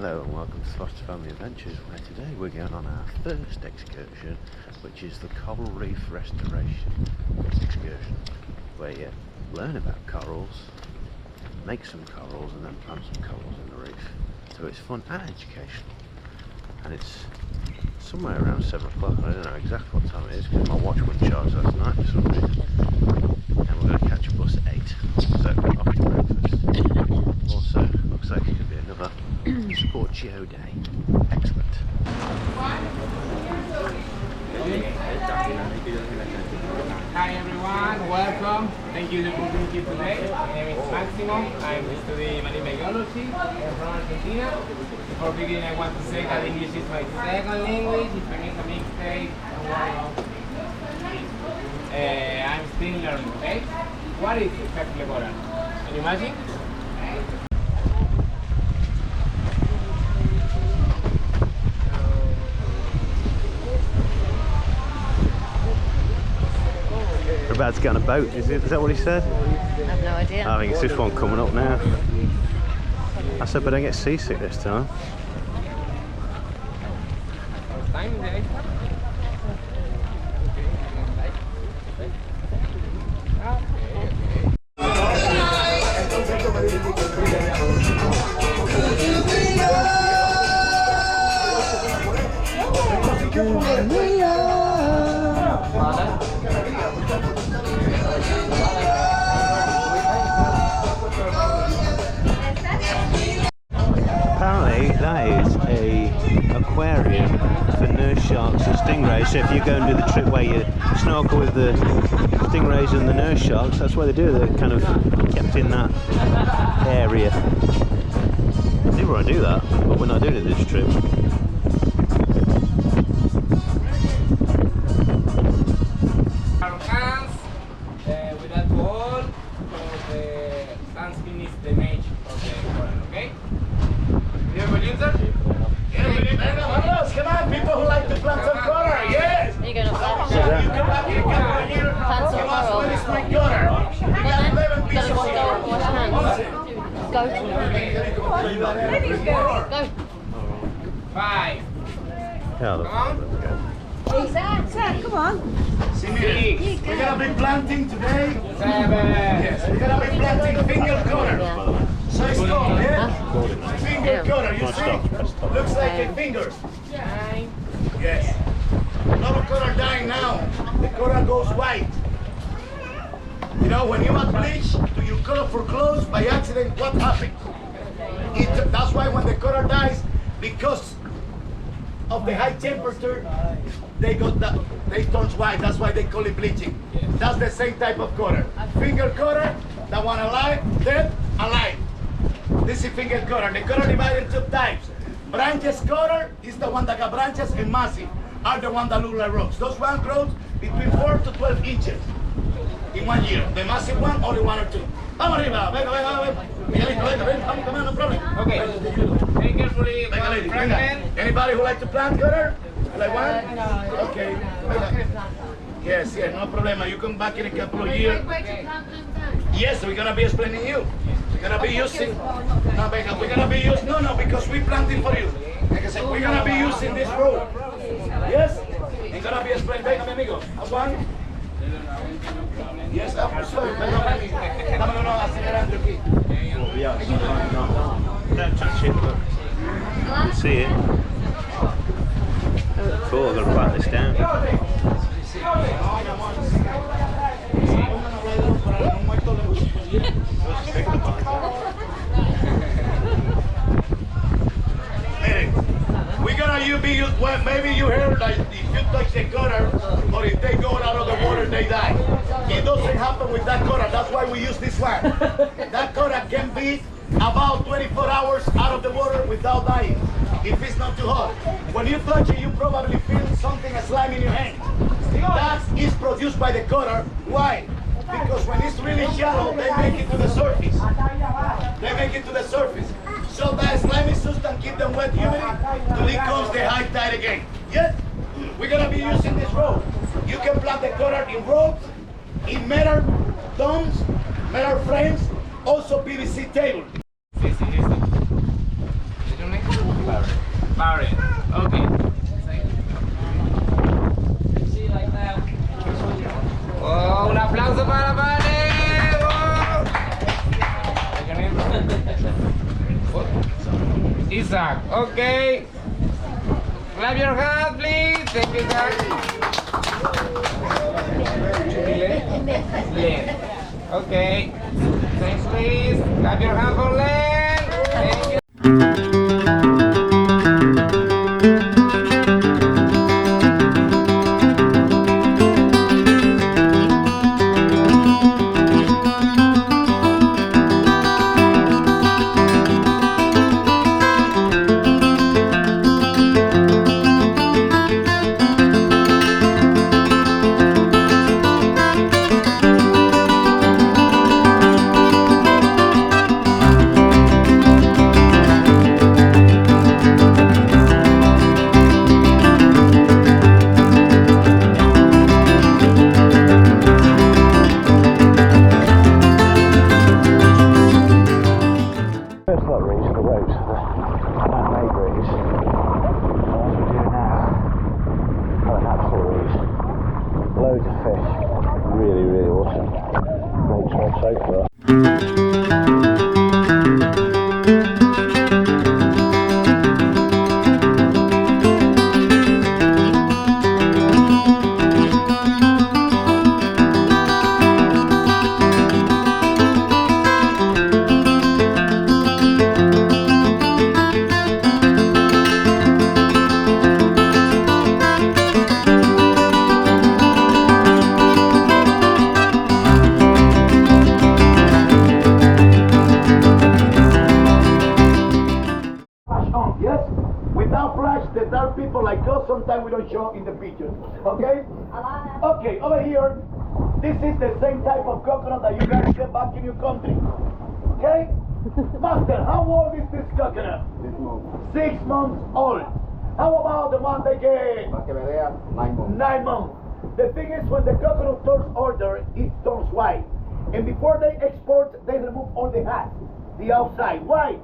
Hello and welcome to Foster Family Adventures, where today we're going on our first excursion, which is the Coral Reef Restoration Excursion, where you learn about corals, make some corals and then plant some corals in the reef. So it's fun and educational, and it's somewhere around 7 o'clock. I don't know exactly what time it is because my watch wouldn't charge last night for some reason, and we're going to catch a bus at 8, so off to breakfast. Also, looks like it could be another Sportio day. Excellent. Hi everyone, welcome. Thank you for being here today. My name is Maximo. I'm studying marine biology. I'm from Argentina. Before beginning, I want to say that English is my second language. If I make a mistake, don't worry about it. I'm still learning, okay? What is exactly coral? Can you imagine? We're about to get on a boat, is that what he said? I have no idea. I think it's this one coming up now. I said, but I don't get seasick this time. Apparently that is a aquarium for nurse sharks and stingrays. So if you go and do the trip where you snorkel with the stingrays and the nurse sharks, that's what they do. They're kind of kept in that area. I do want to do that, but we're not doing it this trip. Our hands with alcohol, so the sunscreen is the mage of the coral, okay? You have a user? Come on, people who like to plant some coral, yes! Are you going to plant some Plant coral? is my coral. We got 11 pieces Go here. wash hands. Go. 5. Come on. Zach, come on. See me? We're gonna be planting today. 7. Yes, we're gonna be planting finger coral. So it's called, yeah? Finger coral, you see? Looks like a finger. 9. Yes. A lot of coral dying now. The coral goes white. You know, when you add bleach to your colorful clothes by accident, what happens? That's why when the coral dies, because of the high temperature, they turn white. That's why they call it bleaching. That's the same type of coral. Finger coral, that one alive, dead, alive. This is finger coral. The coral divided into 2 types. Branches coral is the one that got branches, and massive are the one that look like rocks. Those one grows between 4 to 12 inches in 1 year. The massive one, only 1 or 2. Vamos arriba, venga. Miguelito, venga, come on, no problem. Okay. Very carefully. Venga, lady, venga. Anybody who like to plant coral? You like one? Okay. Yes, no problem. You come back in a couple of years. Yes, we're gonna be explaining you. We're gonna be using. No, venga, we're gonna be using. No, because we planting for you. Like I said, we're gonna be using this rope. Yes? We're gonna be explaining. Venga, mi amigo. Have one. Yes, I'm sorry. Dame uno acelerando aquí. Don't touch it, but you can see it. Cool, I've got to write this down. We're gonna be used, well, maybe you heard that if you touch the coral, or if they go out of the water, they die. It doesn't happen with that coral, that's why we use this one. That coral can be about 24 hours out of the water without dying, if it's not too hot. When you touch it, you probably feel something, a slime in your hand. That is produced by the coral. Why? Because when it's really shallow, they make it to the surface. They make it to the surface. So that slimy substance keep them wet, humidity, till it comes the high tide again. Yes? We're gonna be using this rope. You can plant the coral in ropes, in metal domes, metal frames, also PVC table. Sí, sí, sí. barrier. Okay. Oh, un aplauso para Vane. Oh. Isaac, okay. Clap your hands, please. Thank you, Isaac. Len. Okay. Thanks, please. Clap your hands for Len. Thank you. First lot reefs are the ropes for the man-made reefs. And as we do now, are the natural reefs. Loads of fish. Really, really awesome. Great trip so far. Yes? Without flash, the dark people like us, sometimes we don't show in the pictures. Okay? Okay, over here, this is the same type of coconut that you guys get back in your country. Okay? Master, how old is this coconut? 6 months old. How about the one they get? 9 months. The thing is, when the coconut turns older, it turns white. And before they export, they remove all the hat, the outside. Why?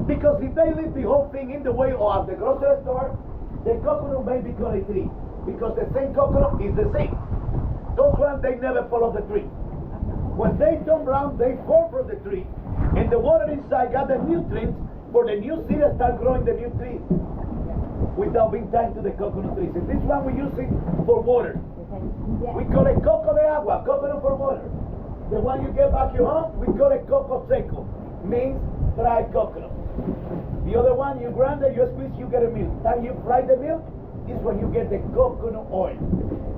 Because if they leave the whole thing in the way or at the grocery store, the coconut may become a tree. Because the same coconut is the same. Those ones, they never fall off the tree. When they turn brown, they fall from the tree. And the water inside got the nutrients for the new seed to start growing the new tree without being tied to the coconut trees. And this one we use it for water. We call it coco de agua, coconut for water. The one you get back your home, we call it coco seco, means dried coconut. The other one, you grind it, you squeeze, you get a milk. Time you fry the milk is when you get the coconut oil.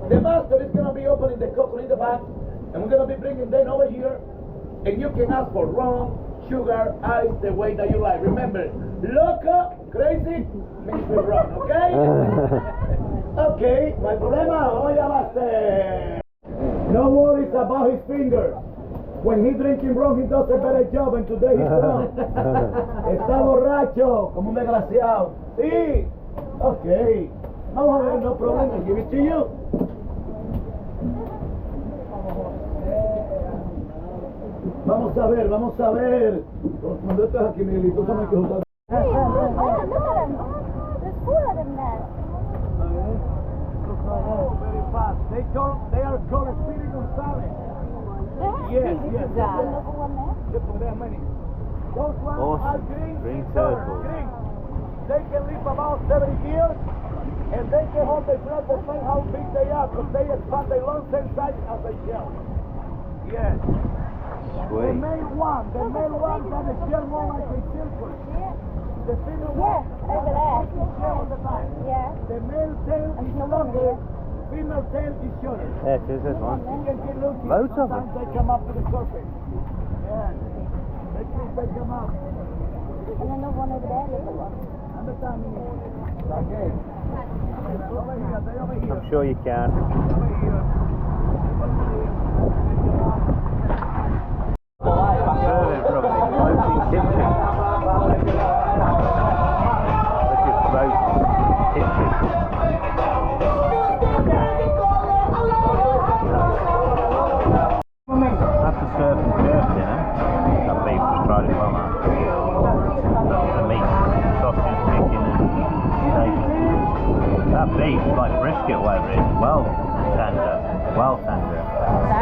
The master is going to be opening the coconut in the back, and we're going to be bringing them over here, and you can ask for rum, sugar, ice, the way that you like. Remember, loco, crazy, mixed with rum, okay? Okay, no hay problema, vamos a llamaste. No worries about his fingers. When he's drinking rum, he does a better job, and today he's drunk. Está borracho, como un desgraciado. Sí, okay. Vamos a ver, no problem, I'll give it to you. Vamos a ver, vamos a ver. Cuando estás aquí, Miguelito, tú sabes que jugar. Look at them. There's 4 of them there. Oh, very fast. They are called Speedy Gonzalez. Yes, yes. Another one there. There are many. Those ones Awesome. are green. Green sir, turtles. Green. They can live about 70 years, and they can hold their breath the same how big they are, because they expand their lungs same size as a shell. Yes. The Sweet. male one got a shell more like a circle. The female Yeah, one over there. has a shell on the back. Yeah. The male tail is longer, female tail is shorter. Yes, there's one. You can keep looking. Loads of them. Sometimes they come up to the surface. Yeah. They come up. And another one over there, little one. Understand me? Okay. Over here, they over here. I'm sure you can. Over here. Observing from the floating kitchen. This is floating kitchen. That's the surf and turf dinner. That beef was fried as well, man. The meat, sausage, chicken and beef, like brisket, whatever it is. Well tender. Well tender.